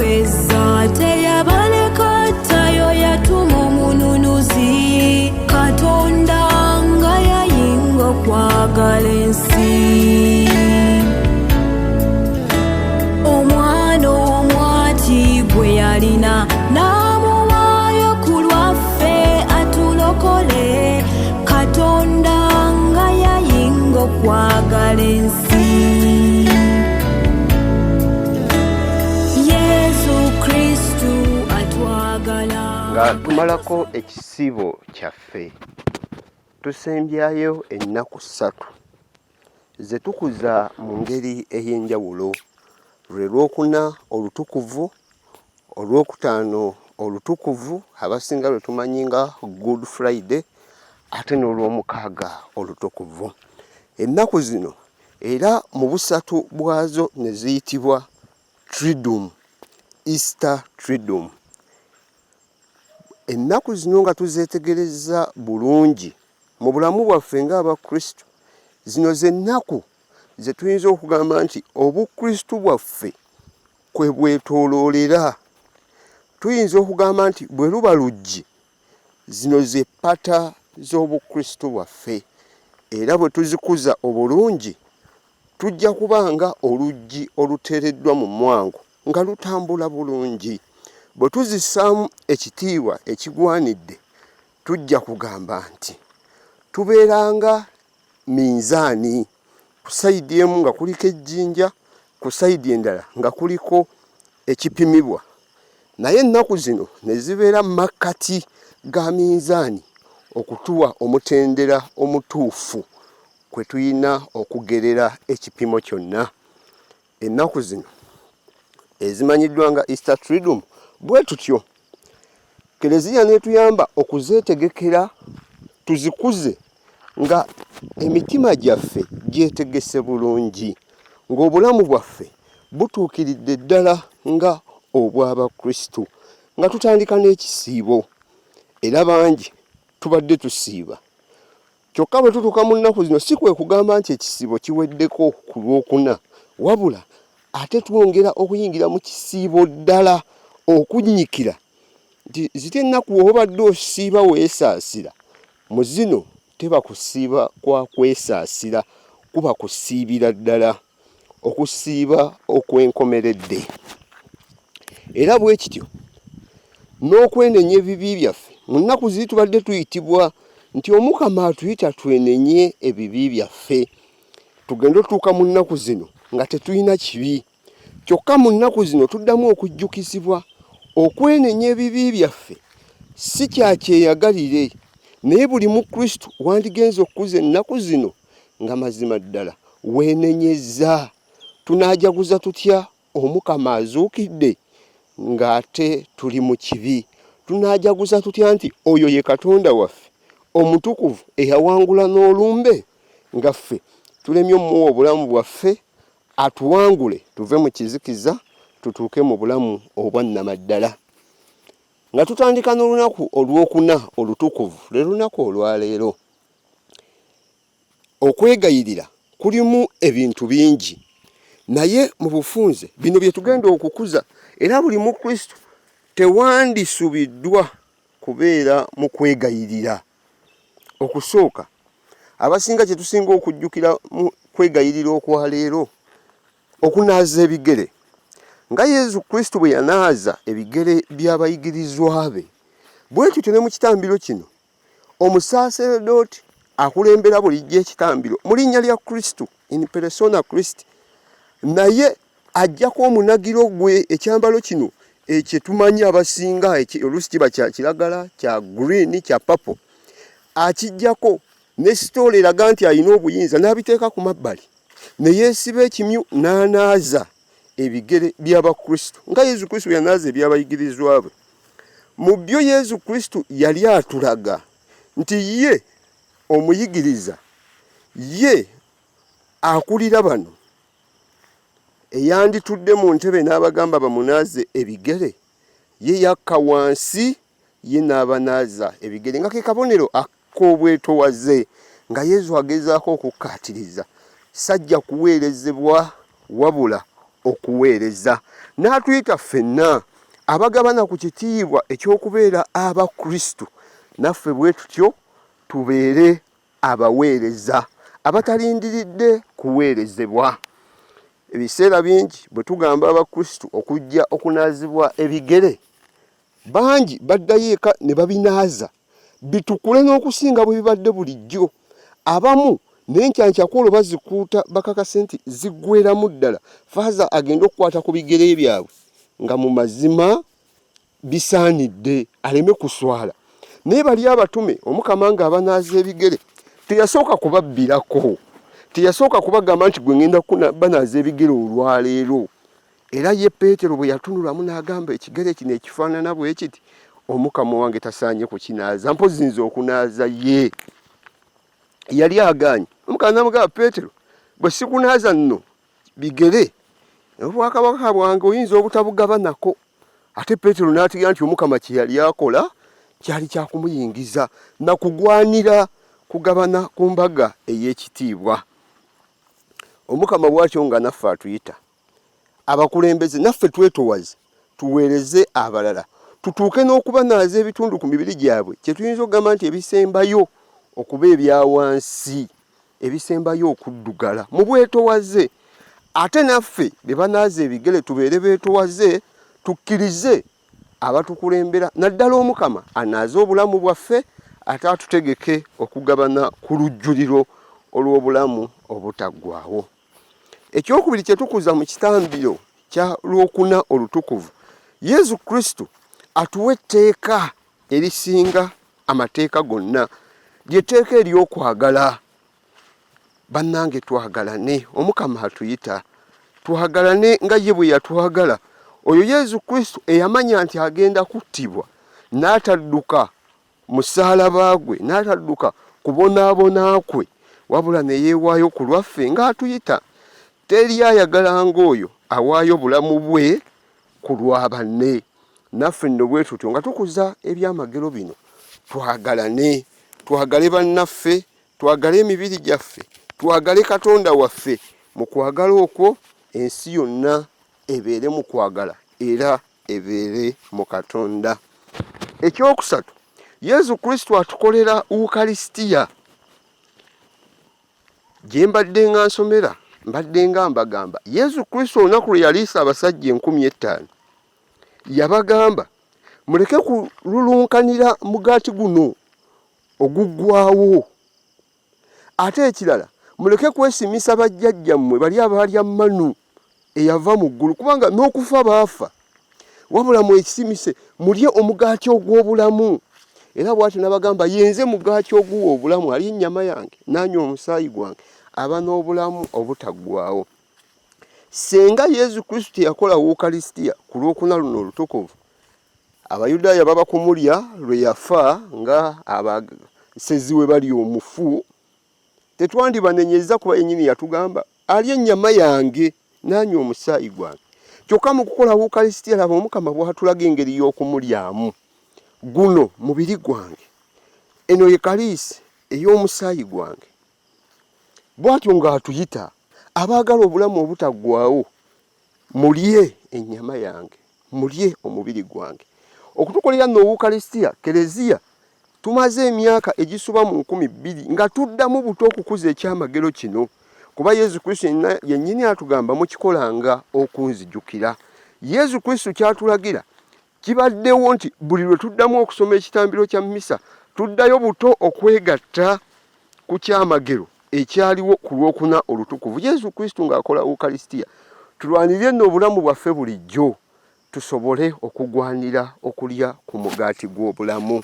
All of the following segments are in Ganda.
beza teyabaleka tayo yatuma omununuzi Katonda nga yayinga okwagala ensi omwana omwati gwe yalina n'amuwaayo ku lwaffe atulokole Katonda nga yayinga okwagala ensi nga tumalako ekisibo kyaffe tusembyayo ennaku 3 ze tukuza mu ngeri ey'enjawulo lwe Lwokuna olutukuvu, Olwokutaano olutukuvu abasinga lwe tumanyi nga Good Friday ate n'Olwomukaaga olutukuvu. Ennaku zino era mu busatu bwazo ne ziyitibwa TRIDUUM, Easter TRIDUUM. Ennaku zino nga tuzeetegereza bulungi mu bulamu bwaffe ng'Abakristo, zino z'ennaku ze tuyinza okugamba nti obukristo bwaffe kwe bwetooloolera. Tuyinza okugamba nti bwe luba luggi, zino ze ppata z'obukristo bwaffe, era bwe tuzikuza obulungi tujja kubanga oluggi oluteereddwa mu mwango nga lutambula bulungi. Bwe tuzissaamu ekitiibwa ekigwanidde tujja kugamba nti tubeeranga minzaani, ku sayidi emu nga kuliko ejjinja, ku sayidi endala nga kuliko ekipimibwa. Naye ennaku zino ne zibeera makkati ga minzaani okutuwa omutendera omutuufu kwe tuyina okugerera ekipimo kyonna. Ennaku zino ezimanyiddwa nga Easter TRIDUUM bwe tutyo. Keleziya netuyamba okuzeetegekera tuzikuze nga emitima gyaffe gyetegese bulungi, ng'obulamu bwaffe butuukiridde ddala nga obw'Abakristo, nga tutandika n'ekisiibo. Era bangi tubadde tusiiba. Kyokka bwe tutuuka mu nnaku zino si kwe kugamba nti ekisiibo kiweddeko ku Lwokuna, wabula ate twongera okuyingira mu kisiibo ddala okunyikira nti ziti ennaku obadde osiiba weesaasira, mu zino teba kusiiba kwa kwesaasira, kuba kusiibira ddala, okusiiba okwenkomeredde. Era bwe kityo n'okwenenya ebibi byaffe. Mu nnaku ziri tubadde tuyitibwa nti Omukama atuyita twenenye ebibi byaffe. Tugenda otuuka mu nnaku zino nga tetulina kibi. Kyokka mu nnaku zino tuddamu okujjukizibwa okwenenya ebibi byaffe si kya kyeyagalire, naye buli Mukristo wandigenza okukuza ennaku zino nga mazima ddala weenenyezza. Tunaajaguza tutya Omukama azuukidde ng'ate tuli mu kibi? Tunaajaguza tutya nti oyo ye Katonda waffe omutukuvu eyawangula n'olumbe, nga ffe tulemye omuwa obulamu bwaffe atuwangule tuve mu kizikiza tutuuke mu bulamu obwannamaddala. Nga tutandika n'olunaku Olwokuna olutukuvu, lwe lunaku olwaleero. Okwegayirira kulimu ebintu bingi, naye mu bufunze bino bye tugenda okukuza, era buli Mukristo tewandisubiddwa kubeera mu kwegayirira. Okusooka, abasinga kye tusinga okujjukira mu kwegayirira okwaleero, okunaaza ebigere. Nga Yesu Kristo bwe yanaaza ebigere by'abayigirizwa be, bwe tutyo ne mu kitambiro kino omusaaseredooti akulembera bulijjo ekitambiro mu linnya lya Kristo, in persona Christi, naye ajjako omunagiro gwe, ekyambalo kino ekye tumanyi abasinga oluusi kiba kya kiragala, kya green, kya purple, akijjako ne sitoola eraga nti alina obuyinza, n'abiteeka ku mabbali ne yeesiba ekimyu n'anaaza ebigere by'Abakristo nga Yesu Kristo yanaaza eby'abayigirizwa be. Mu byo Yesu Kristo yali atulaga nti ye omuyigiriza, ye akulira bano eyanditudde mu ntebe n'abagamba bamunaaze ebigere, ye yakka wansi, ye n'abanaaza ebigere, nga ke kabonero ak'obwetowaze, nga Yesu agezaako okukkaatiriza sajja kuweerezebwa wabula okuweereza n'atuyita ffenna abagabana ku kitiibwa ekyokubeera abakristo naffe bwe tutyo tubeere abaweereza abatalindiridde kuweerezebwa. Ebiseera bingi bwe tugamba abakristo okujja okunaazibwa ebigere, bangi baddayo eka ne babinaaza bitukule n'okusinga bwe bibadde bulijjo. Abamu n'enkyankyakolo bazikuuta bakakase nti ziggweramu ddala, faaza agenda okukwata ku bigere byabwe nga mu mazima bisaanidde aleme kuswala. Naye bali abatume Omukama ng'abanaaza ebigere teyasooka kubabbirako, teyasooka kubagamba nti gwe ngenda banaaza ebigere olwaleero. Era ye Peetero bwe yatunulamu n'agamba ekigere kino ekifaanana bwe kiti, Omukama wange tasaanye kukinaaza, mpozi nze okunaaza ye. Yali agaanye. Omukama n'amugamba, Peetero, bwe sikunaaza nno bigere, obwakabaka bwange oyinza obutabugabanako. Ate Peetero n'ategeera nti Omukama kye yali akola kyali kyakumuyingiza na kugwanira kugabana ku mbaga ey'ekitiibwa. Omukama bw'atyo nga naffe atuyita abakulembeze, naffe twetowaze tuweereze abalala, tutuuke n'okubanaaza ebitundu ku mibiri gyabwe kye tuyinza okugamba nti ebisembayo okuba ebya wansi, ebisembayo okuddugala mu bwetowaze. Ate naffe be banaaza ebigere tubeere beetowaze, tukkirize abatukulembera, naddala Omukama anaaze obulamu bwaffe ate atutegeke okugabana ku lujjuliro olw'obulamu obutaggwaawo. Ekyokubiri kye tukuza mu kitambiro kya Lwokuna olutukuvu, Yesu Kristo atuwa etteeka erisinga amateeka gonna, ly'etteeka ery'okwagala. Bannange twagalane, Omukama atuyita twagalane nga ye bwe yatwagala. Oyo Yesu Kristo eyamanya nti agenda kuttibwa n'atadduka musaalaba gwe, n'atadduka kubonaabona kwe, wabula ne yeewaayo ku lwaffe ng'atuyita. Teri ayagala ng'oyo awaayo bulamu bwe ku lwa banne. Naffe nno bwe tutyo nga tukuza ebyamagero bino, twagalane, twagale bannaffe, twagale emibiri gyaffe, twagale Katonda waffe. Mu kwagala okwo ensi yonna ebeere mu kwagala era ebeere mu Katonda. Ekyokusatu, Yesu Kristo atukolera Ukalisitiya. Gye mbadde nga nsomera mbadde nga mbagamba, Yesu Kristo olunaku lwe yaliisa abasajja 50,000 yabagamba, muleke kululunkanira mugaati guno oguggwaawo. Ate ekirala, muleke kwesimisa bajjajjammwe bali abalya manu eyava mu ggulu, kubanga n'okufa baafa. Wabula mwesimise mulye omugaati ogw'obulamu. Era bw'atyo n'abagamba, yenze mugaati oguwa obulamu, ali ennyama yange n'anywa omusaayi gwange aba n'obulamu obutaggwaawo. Senga Yesu Kristo yakola Ukalisitiya ku Lwokuna luno olutukuvu, Abayudaaya baba kumulya lwe yafa nga abasezi we bali omufu, tetwandibanenyeza kuba yennyini yatugamba ali ennyama yange n'anywa omusaayi gwange. Kyokka mu kukola Ukalisitiya laba Omukama bw'atulaga engeri y'okumulyamu. Guno mubiri gwange, eno ye kaliisi ey'omusaayi gwange. Bw'atyo ng'atuyita abaagala obulamu obutaggwaawo, mulye ennyama yange, mulye omubiri gwange. Okutukolera nno Ukalisitiya, Kereziya tumaze emyaka egisuba mu 2000 nga tuddamu buto okukuza ekyamagero kino, kuba Yesu Kristo yennyini atugamba mukikolanga okunzijukira. Yesu Kristo kyatulagira kibaddewo nti buli lwe tuddamu okusoma ekitambiro kya mmisa tuddayo buto okwegatta ku kyamagero ekyaliwo ku Lwokuna olutukuvu. Yesu Kristo ng'akola Ukalisitiya, tulwanirye nno obulamu bwaffe bulijjo tusobole okugwanira okulya ku mugaati gw'obulamu.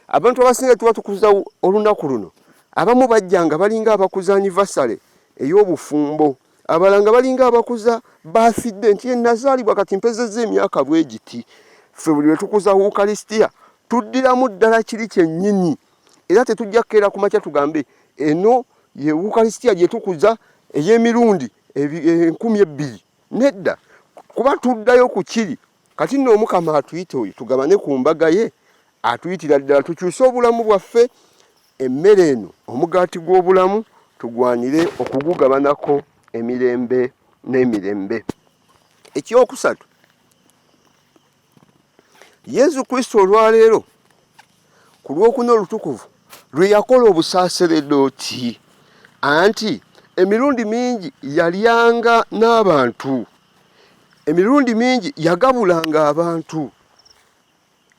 Abantu abasinga tuba tukuza olunaku luno, abamu bajjanga balinga abakuza anniversary ey'obufumbo, abalanga balinga abakuza baafidde nti ye nazaalibwa kati mpezezza emyaka bwe giti. Ffe buli lwe tukuza Ukalisitiya tuddiramu ddala kiri kyennyini, era tetujja kukeera ku makya tugambe eno ye Ukalisitiya gye tukuza ey'emirundi 2,000. Nedda, kuba tuddayo ku kiri. Kati nno Omukama atuyita oyo tugabane ku mbaga ye, atuyitira ddala tukyuse obulamu bwaffe. Emmere eno omugaati gw'obulamu tugwanire okugugabanako emirembe n'emirembe. ekyokusatu Yesu Kristo olwaleero ku lwokuna olutukuvu lwe yakola obusaaseredooti anti emirundi mingi yalyanga n'abantu, emirundi mingi yagabulanga abantu,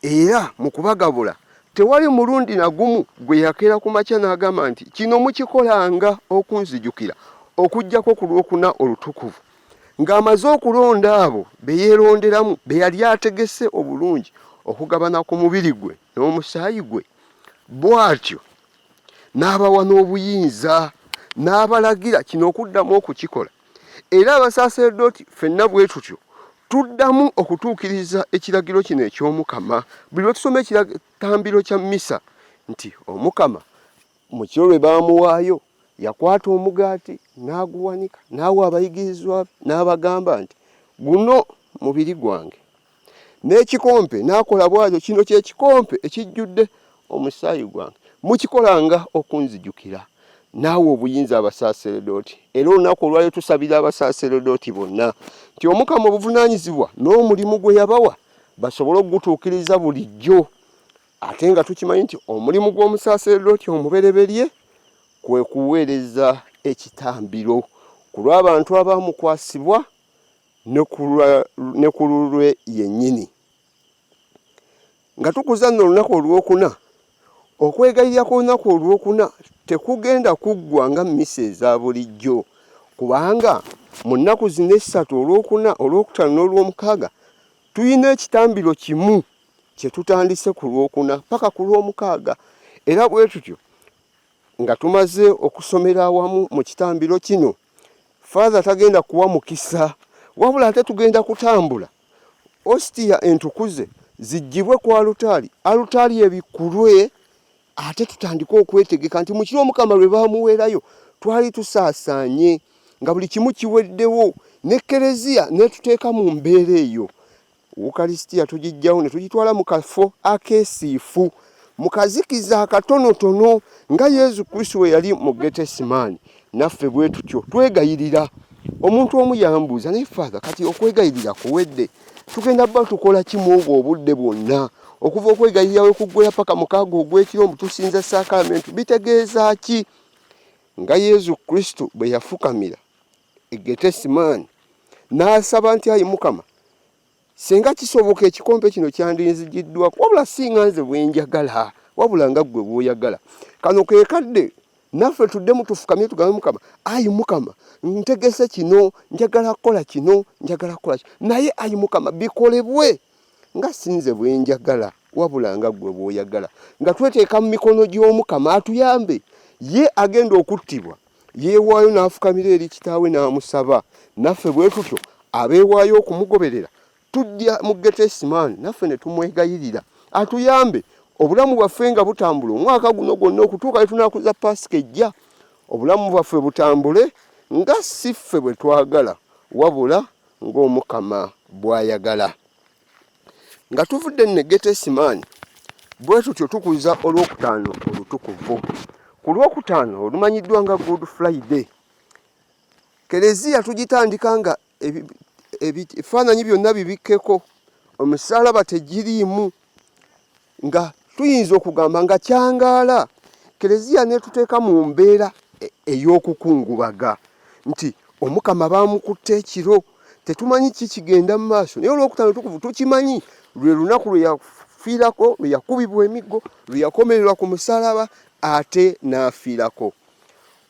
era mu kubagabula tewali mulundi na gumu gwe yakeera ku makya n'agamba nti kino mukikolanga okunzijukira okuggyako ku lwokuna olutukuvu, ng'amaze okulonda abo be yeeronderamu be yali ategese obulungi okugabana ku mubiri gwe n'omusaayi gwe, bw'atyo n'abawa n'obuyinza n'abalagira kino okuddamu okukikola. Era abasaaseredooti ffenna bwe tutyo tuddamu okutuukiriza ekiragiro kino eky'Omukama buli lwe tusoma ekitambiro kya mmisa nti Omukama mu kiro lwe baamuwaayo yakwata omugaati n'aguwanika n'awa abayigirizwa n'abagamba nti guno mubiri gwange, n'ekikompe n'akola bw'atyo, kino kye kikompe ekijjudde omusaayi gwange, mukikolanga okunzijukira. Naawe obuyinza abasaaseredooti, era olunaku olwali tusabira abasaaseredooti bonna nti Omukama obuvunaanyizibwa n'omulimu gwe yabawa basobole okugutuukiriza bulijjo, ate nga tukimanyi nti omulimu gw'omusaaseredooti omubereberye kwe kuweereza ekitambiro ku lw'abantu abaamukwasibwa ne ku lulwe yennyini. Nga tukuza nno olunaku olwokuna, okwegayirira kw'olunaku olwokuna tekugenda kuggwa nga mmisa eza bulijjo, kubanga mu nnaku zino essatu, olwokuna, olwokutaano n'olwomukaaga, tulina ekitambiro kimu kye tutandise ku lwokuna paka ku lwomukaaga. Era bwe tutyo nga tumaze okusomera awamu mu kitambiro kino, Father tagenda kuwa mukisa, wabula ate tugenda kutambula ositiya entukuze zijjibwe ku alutaali, alutaali ebikkulwe, ate tutandike okwetegeka nti mu kiro Omukama lwe baamuweerayo twali tusaasaanye nga buli kimu kiweddewo, ne Kereziya ne tuteeka mu mbeera eyo. Wukalisitiya tugijjawo ne tugitwala mu kafo akeesiifu, mu kazikiza akatonotono nga Yesu Kristo we yali mu Getesemaani. Naffe bwe tutyo twegayirira. Omuntu omu yambuuza, naye Father, kati okwegayirira kuwedde, tugenda bba tukola ki mu obwo obudde bwonna? Okuva okwegayirira we kuggwera paka mukaaga ogw'ekiro mbu tusinza saakalamenti bitegeeza ki? Nga Yesu Kristo bwe yafukamira e Getesemaani n'asaba nti ayi Mukama, singa kisoboka ekikompe kino kyandinzigiddwako, wabula si nga nze bwe njagala, wabula nga ggwe bw'oyagala. Kano ke kadde naffe tuddemu tufukamye tugambe Mukama, ayi Mukama, ntegese kino, njagala kukola kino, njagala kukola kino, naye ayi Mukama bikolebwe nga sinze bwe njagala, wabula nga ggwe bw'oyagala. Nga tweteeka mu mikono gy'Omukama atuyambe. Ye agenda okuttibwa, yeewaayo n'afukamira eri kitaawe n'amusaba. Naffe bwe tutyo abeewaayo okumugoberera, tujja mu Getesemaani naffe ne tumwegayirira atuyambe obulamu bwaffe nga butambula omwaka guno gwonna okutuuka lwe tunaakuza Pasika ejja, obulamu bwaffe butambule nga si ffe bwe twagala, wabula ng'Omukama bw'ayagala. Nga tuvudde ne Getesemaani, bwe tutyo tukuza olwokutaano olutukuvu. Ku lwokutaano olumanyiddwa nga Good Friday, Kereziya tugitandika nga ebifaananyi byonna bibikkeko, omusaalaba tegiriimu, nga tuyinza okugamba nga kyangaala. Kereziya ne tuteeka mu mbeera ey'okukungubaga nti Omukama baamukutte ekiro, tetumanyi ki kigenda mu maaso, naye olwokutaano tukuvu tukimanyi lwe lunaku lwe yafiirako, lwe yakubibwa emiggo, lwe yakomererwa ku musaalaba ate n'afiirako.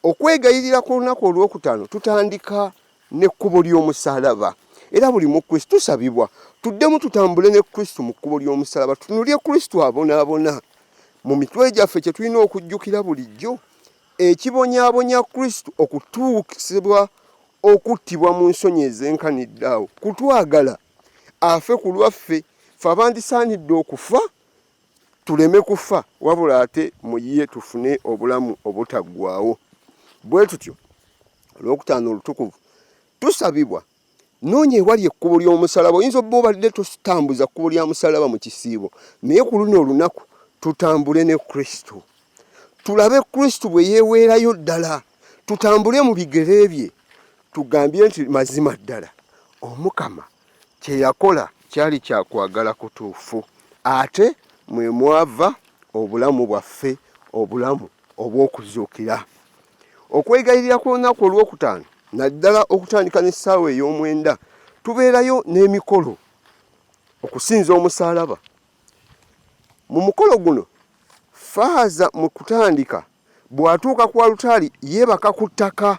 Okwegayirira ku lunaku olwokutaano tutandika n'ekkubo ly'omusaalaba, era buli mu Kristo tusabibwa tuddemu tutambule ne Kristo mu kkubo ly'omusaalaba, tutunulye Kristo abonaabona. Mu mitwe gyaffe kye tulina okujjukira bulijjo, ekibonyaabonya Kristo okutuukisibwa okuttibwa mu nsonyi ez'enkanidde awo, kutwagala afe ku lwaffe, ffe abandisaanidde okufa tuleme kufa, wabula ate mu ye tufune obulamu obutaggwaawo. Bwe tutyo olwokutaano olutukuvu tusabibwa noonya ewali ekkubo ly'omusalaba. Oyinza obba obadde totambuza kkubo lya musalaba mu kisiibo, naye ku luno olunaku tutambule ne Kristo, tulabe Kristo bwe yeeweerayo ddala, tutambule mu bigere bye, tugambye nti mazima ddala Omukama kye yakola kyali kyakwagala kutuufu, ate mwe mwava obulamu bwaffe, obulamu obw'okuzuukira. Okwegayirira ku lunaku olwokutaano naddala okutandika n'essaawa ey'omwenda tubeerayo n'emikolo okusinza omusaalaba. Mu mukolo guno faaza mu kutandika bw'atuuka ku alutaali yeebaka ku ttaka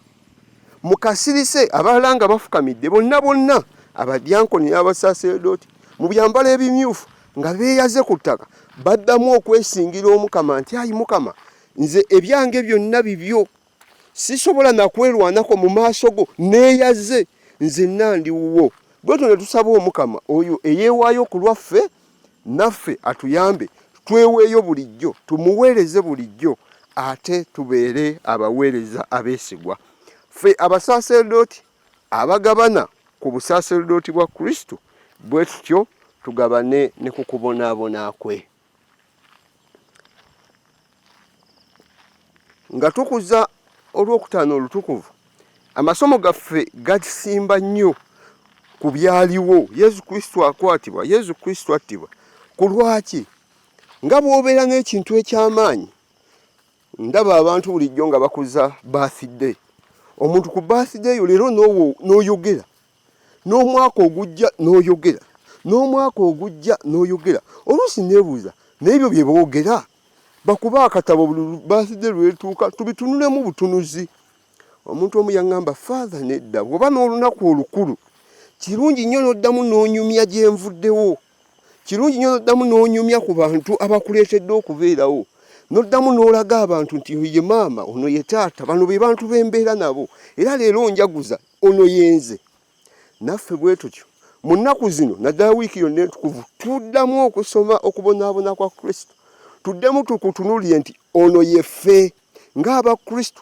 mu kasirise, abalala nga bafukamidde bonna bonna, abadyankoni n'abasaaseredooti mu byambalo ebimyufu nga beeyaze ku ttaka baddamu okwesingira Omukama nti ayi Mukama, nze ebyange byonna bibyo, sisobola nakwerwanako mu maaso go, neeyaze, nze nandi wuwo. Bwetyo ne tusaba Omukama oyo eyeewaayo ku lwaffe, naffe atuyambe tweweeyo bulijjo, tumuweereze bulijjo, ate tubeere abaweereza abeesigwa. Ffe abasaaseredooti abagabana ku busaaseredooti bwa Kristo, bwe tutyo tugabane ne ku kubonaabona kwe. Nga tukuza olwokutaano olutukuvu, amasomo gaffe gasimba nnyo ku byaliwo. Yesu Kristo akwatibwa, Yesu Kristo attibwa. Ku lwaki? Nga bw'obeera n'ekintu eky'amaanyi. Ndaba abantu bulijjo nga bakuza birthday. Omuntu ku birthday yo leero n'oyogera, n'omwaka ogujja n'oyogera, n'omwaka ogujja n'oyogera. Oluusi neebuuza, n'ebyo bye boogera bakuba akatabo buli birthday lwetuuka tubitunulemu butunuzi. Omuntu omu yaŋŋamba, Father, nedda, bw'oba n'olunaku olukulu kirungi nnyo n'oddamu n'onyumya gye nvuddewo, kirungi nnyo n'oddamu n'onyumya ku bantu abakuleetedde okubeerawo, n'oddamu n'olaga abantu nti ye maama, ono ye taata, bano be bantu b'embeera nabo, era leero onjaguza, ono yenze. Naffe bwe tutyo mu nnaku zino, naddala wiiki yonna entukuvu, tuddamu okusoma okubonaabona kwa Kristo, tuddemu tukutunuulire nti ono yeffe ng'Abakristo.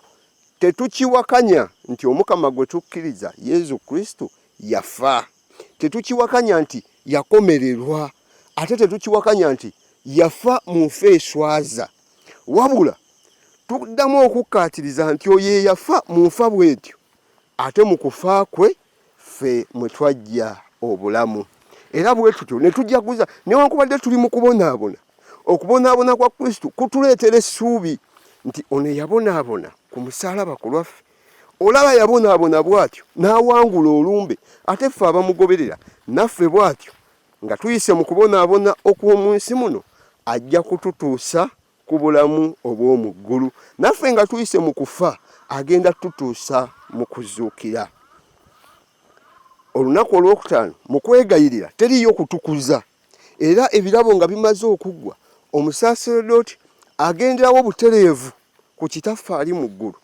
Tetukiwakanya nti Omukama gwe tukkiriza, Yesu Kristo, yafa. Tetukiwakanya nti yakomererwa, ate tetukiwakanya nti yafa mu nfa eswaza. Wabula tuddamu okukkaatiriza nti oyo yafa mu nfa bw'etyo, ate mu kufa kwe ffe mwe twajja obulamu. Era bwe tutyo ne tujaguza, newankubadde tuli mu kubonaabona, okubonaabona kwa Kristo kutuleetera essuubi nti ono yabonaabona ku musaalaba ku lwaffe. Olaba yabonaabona bw'atyo n'awangula olumbe, ate ffe abamugoberera naffe bw'atyo nga tuyise mu kubonaabona okw'omu nsi muno, ajja kututuusa ku bulamu obw'omu ggulu. Naffe nga tuyise mu kufa, agenda tutuusa mu kuzuukira. Olunaku olwokutaano mu kwegayirira teriyo kutukuza, era ebirabo nga bimaze okuggwa, omusaaseredooti agenderawo butereevu ku kitaffe ali mu ggulu.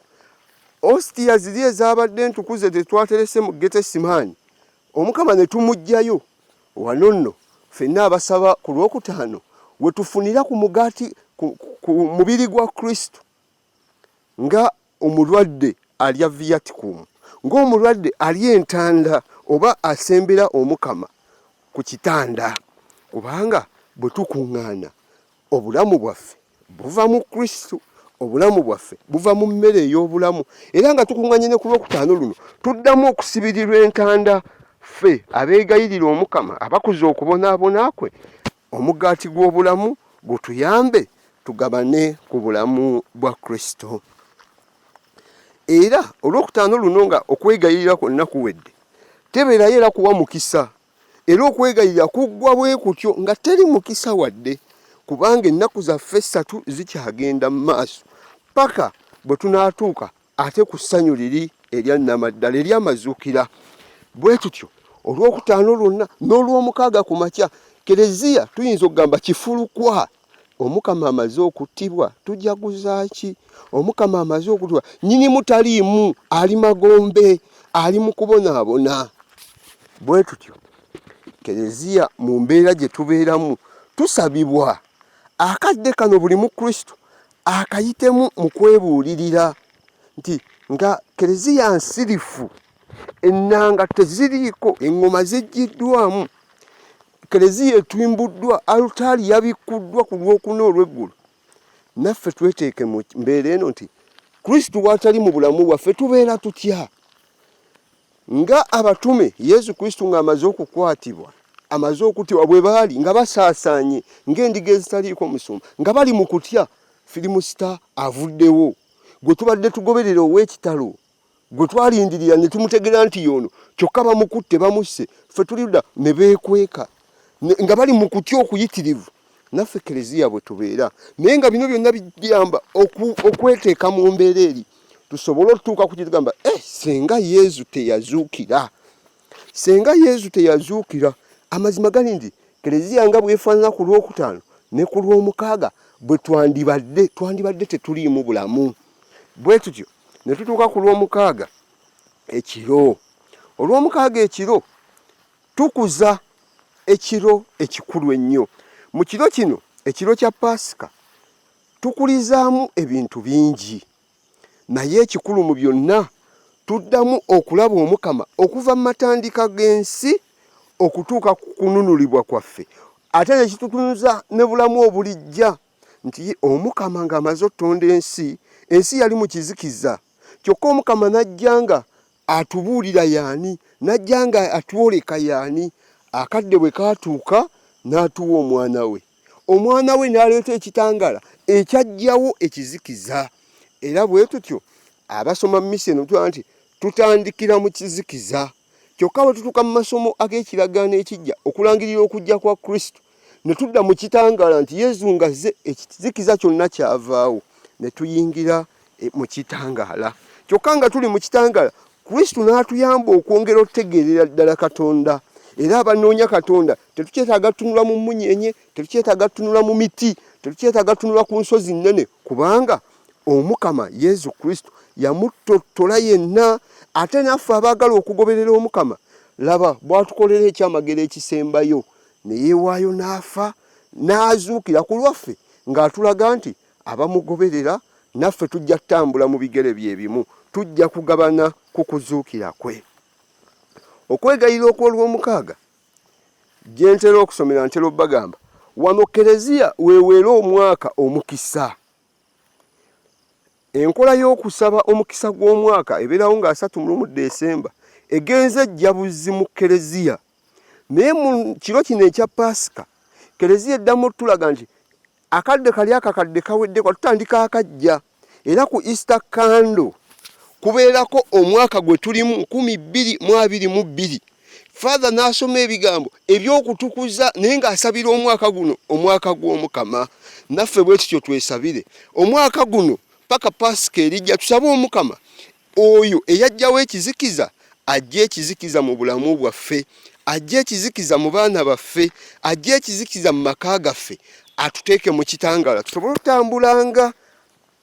Ositiya ziri ezabadde entukuze tetwaterese mu Getesimaani, Omukama ne tumuggyayo. Wano nno ffenna abasaba ku lwokutaano we tufunira ku mugaati ku mubiri gwa Kristo, nga omulwadde alya viaticum, ng'omulwadde alya entanda oba asembera Omukama ku kitanda, kubanga bwe tukuŋŋaana obulamu bwaffe buva mu Kristo, obulamu bwaffe buva mu mmere ey'obulamu. Era nga tukuŋŋanye ne ku lwokutaano luno tuddamu okusibirirwa entanda, ffe abeegayirira Omukama abakuza okubonaabona kwe, omugaati gw'obulamu gutuyambe tugabane ku bulamu bwa Kristo. Era olwokutaano luno nga okwegayirira kwonna kuwedde, tebeerayo era kuwa mukisa, era okwegayirira kuggwa bwe kutyo nga teri mukisa wadde, kubanga ennaku zaffe essatu zikyagenda mu maaso paka bwe tunaatuuka ate ku ssanyu liri erya nnamaddala ery'amazuukira. Bwe tutyo olwokutaano lwonna n'olw'omukaaga ku makya, Kereziya tuyinza okugamba kifulukwa. Omukama amaze okuttibwa, tujaguza ki? Omukama amaze okuttibwa, nnyinimu taliimu, ali magombe, ali mu kubonaabona. Bwe tutyo Kereziya mu mbeera gye tubeeramu tusabibwa akadde kano buli mu Kristo akayitemu mu kwebuulirira nti nga Kereziya nsirifu, ennanga teziriiko, eŋŋoma ziggiddwamu, Kereziya etwimbuddwa, alutaali yabikkuddwa ku lwokuna olw'eggulu. Naffe tweteeke mu mbeera eno nti Kristo w'atali mu bulamu bwaffe tubeera tutya? nga abatume Yesu Kristo ng'amaze okukwatibwa amaze okutibwa bwe baali nga basaasaanye ng'endiga ezitaliiko musumba nga bali mu kutya firimusita avuddewo gwe tubadde tugoberera ow'ekitalo gwe twalindirira ne tumutegera nti yono kyokka bamukutte bamusse ffe tulidda ne beekweka nga bali mu kutya okuyitirivu naffe Eklezia bwe tubeera naye nga bino byonna bigamba okweteeka mu mbeera eri tusobole okutuuka ku kitugamba senga Yesu teyazuukira amazima gali nti Eklezia nga bwefaanana ku Lwokutaano ne ku Lwomukaaga bwe twandibadde tetuliimu bulamu bwe tutyo ne tutuuka ku Lwomukaaga ekiro Olwomukaaga ekiro tukuza ekiro ekikulu ennyo mu kiro kino ekiro kya Paasika tukulizaamu ebintu bingi naye ekikulu mu byonna tuddamu okulaba Omukama okuva mu matandika g'ensi okutuuka ku kununulibwa kwaffe ate ne kitutunuza ne bulamu obulijja nti Omukama ng'amaze otonda ensi yali mu kizikiza kyokka Omukama n'ajja nga atubuulira yaani n'ajja nga atwoleka yaani akadde bwe kaatuuka n'atuwa omwana we n'aleeta ekitangaala ekyajjawo ekizikiza era bwe tutyo abasoma mu misa eno tuba nti tutandikira mu kizikiza kyokka bwe tutuuka mu masomo ag'ekiragaano ekijja okulangirira okujja kwa Kristo ne tudda mu kitangaala nti Yesu ng'azze ekizikiza kyonna kyavaawo ne tuyingira mu kitangaala kyokka nga tuli mu kitangaala Kristo n'atuyamba okwongera okutegeerera ddala Katonda era abanoonya Katonda tetukyetaaga tunula mu munyenye tetukyetaaga tunula mu miti tetukyetaaga tunula ku nsozi nnene kubanga Omukama Yesu Kristo yamutottola yenna ate naffe abaagala okugoberera Omukama laba bw'atukolera ekyamagero ekisembayo ne yeewaayo n'afa n'azuukira ku lwaffe ng'atulaga nti abamugoberera naffe tujja kutambula mu bigere bye bimu tujja kugabana ku kuzuukira kwe okwegayira okw'Olwomukaaga gye ntera okusomera ntera obbagamba wano Eklezia weeweera omwaka omukisa enkola y'okusaba omukisa gw'omwaka ebeerawo nga 31 Desemba egenze ejjabuzi mu Eklezia naye mu kiro kino ekya Paasika Eklezia eddamu otulaga nti akadde kali akakadde kaweddeko tutandika akajja era ku Easter kando kubeerako omwaka gwe tulimu 2022 Father n'asoma ebigambo eby'okutukuza naye ng'asabira omwaka guno omwaka gw'Omukama naffe bwe tutyo twesabire omwaka guno paka Paasika erijja tusabe Omukama oyo eyajjawo ekizikiza ajje ekizikiza mu bulamu bwaffe ajje ekizikiza mu baana baffe ajje ekizikiza mu maka gaffe atuteeke mu kitangaala tusobole okutambulanga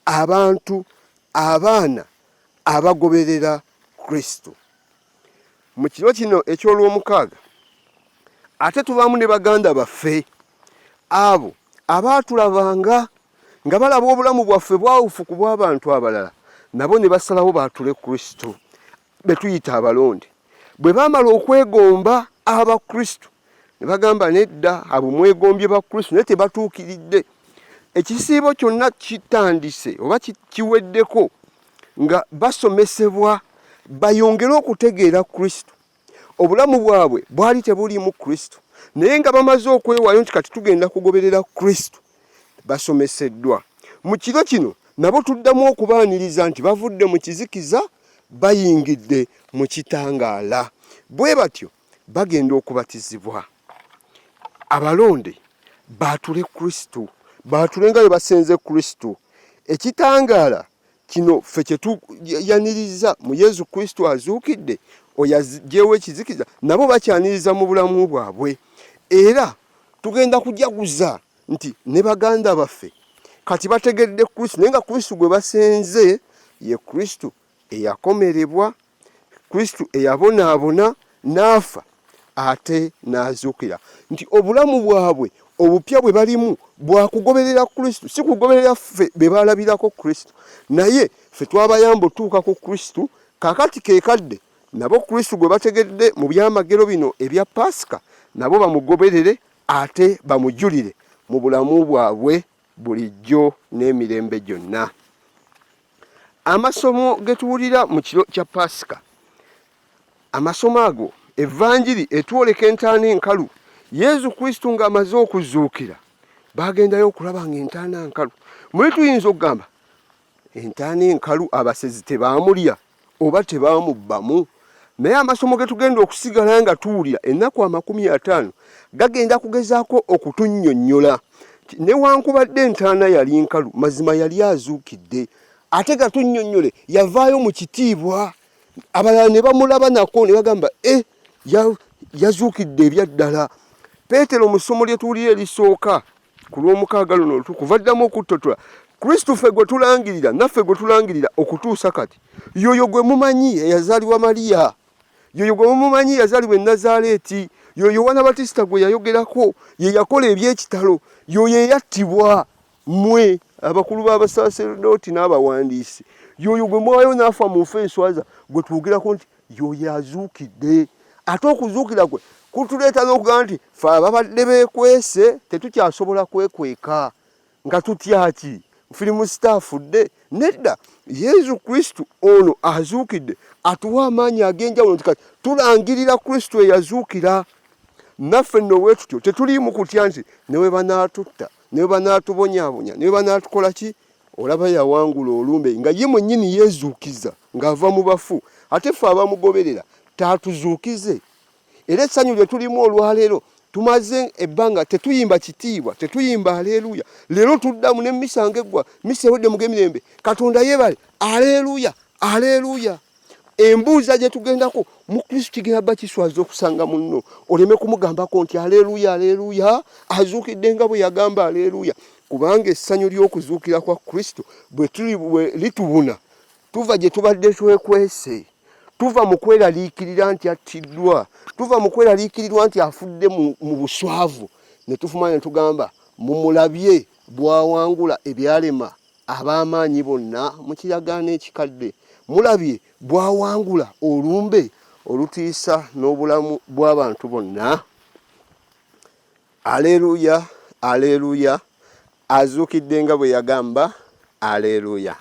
abantu abaana abagoberera Kristo mu kiro kino eky'Olwomukaaga ate tubaamu ne baganda baffe abo abaatulabanga nga balaba obulamu bwaffe bwawufu ku bw'abantu abalala nabo ne basalawo baatule Kristo be tuyita abalonde bwe baamala okwegomba abakristo ne bagamba nedda abo mwegombye ba Kristo naye tebatuukiridde ekisiibo kyonna kitandise oba kiweddeko nga basomesebwa bayongere okutegeera Kristo obulamu bwabwe bwali tebuli mu Kristo naye nga bamaze okwewaayo nti kati tugenda kugoberera Kristo basomeseddwa mu kiro kino nabo tuddamu okubaaniriza nti bavudde mu kizikiza bayingidde mu kitangaala bwe batyo bagenda okubatizibwa abalonde baatule Kristo baatule nga bwe basenze Kristo ekitangaala kino ffe kye tuyaniriza mu Yesu Kristo azuukidde oyagyewo ekizikiza nabo bakyaniriza mu bulamu bwabwe era tugenda kujaguza nti ne baganda baffe kati bategedde Kristo naye nga Kristo gwe basenze ye Kristo eyakomerebwa Kristo eyabonaabona n'afa ate n'azuukira nti obulamu bwabwe obupya bwe balimu bwakugoberera Kristo si kugoberera ffe be balabirako Kristo naye ffe twabayamba otuuka ku Kristo kakati keekadde nabo Kristo gwe bategedde mu byamagero bino ebya Paasika nabo bamugoberere ate bamujulire mu bulamu bwabwe bulijjo n'emirembe gyonna amasomo ge tuwulira mu kiro kya Paasika amasomo ago evanjiri etwoleka entaana enkalu Yesu Kristo ng'amaze okuzuukira bagendayo okulaba ng'entaana nkalu. Mwe tuyinza okugamba entaana enkalu abasezi tebaamulya oba tebaamubbamu, naye amasomo ge tugenda okusigala nga tuwulira ennaku 50 gagenda kugezaako okutunnyonnyola newankubadde entaana yali nkalu, mazima yali azuukidde, ate gatunnyonnyole yavaayo mu kitiibwa. Abalala ne bamulaba nako ne bagamba yazuukidde ebyaddala. Peetero mu ssomo lye tuwulira erisooka ku lw'omukaaga luno kuva ddamu okuttotola Kristo ffe gwe tulangirira naffe gwe tulangirira okutuusa kati yoyo gwe mumanyi eyazaalibwa Maliya, yoyo gwe mumanyi yazaalibwa e Nazaaleeti, yoyo Yowaana Batisita gwe yayogerako, ye yakola eby'ekitalo, yoyo eyattibwa mmwe abakulu b'abasaaserodooti n'abawandiisi, yoyo gwe mwayo n'afa mu nfa enswaza gwe tuwogerako nti yoyo azuukidde. Ate okuzuukira kwe kutuleeta n'okugamba nti ffe ababadde beekwese tetukyasobola kwekweka nga tutya ki firimu sitaafudde. Nedda, Yesu Kristo ono azuukidde atuwa amaanyi ag'enjawulo nti kati tulangirira Kristo eyazuukira. Naffe nno bwe tutyo tetuliimu kutya nti ne bwe banaatutta ne bwe banaatubonyaabonya ne bwe banaatukola ki, olaba yawangula olumbe nga ye mwennyini yeezuukiza ng'ava mu bafu, ate ffe abamugoberera taatuzuukize. Era essanyu lye tulimu olwaleero tumaze ebbanga tetuyimba kitiibwa, tetuyimba aleluya. Leero tuddamu ne misa ng'eggwa, misa ewedde mu g'emirembe, Katonda yeebale, aleluya aleluya. Embuuza gye tugendako mu Kristo kigenda kiswaza okusanga munno oleme kumugambako nti aleluya aleluya azuukidde nga bwe yagamba aleluya. Kubanga essanyu ly'okuzuukira kwa Kristo bwe litubuna tuva gye tubadde twekwese, tuva mu kweraliikirira nti attiddwa, tuva mu kweraliikirirwa nti afudde mu buswavu, ne tufuma ne tugamba mumulabye bw'awangula ebyalema ab'amaanyi bonna mu kiragaano ekikadde, mulabye bw'awangula olumbe olutiisa n'obulamu bw'abantu bonna. Aleluya aleluya, azuukidde nga bwe yagamba aleluya.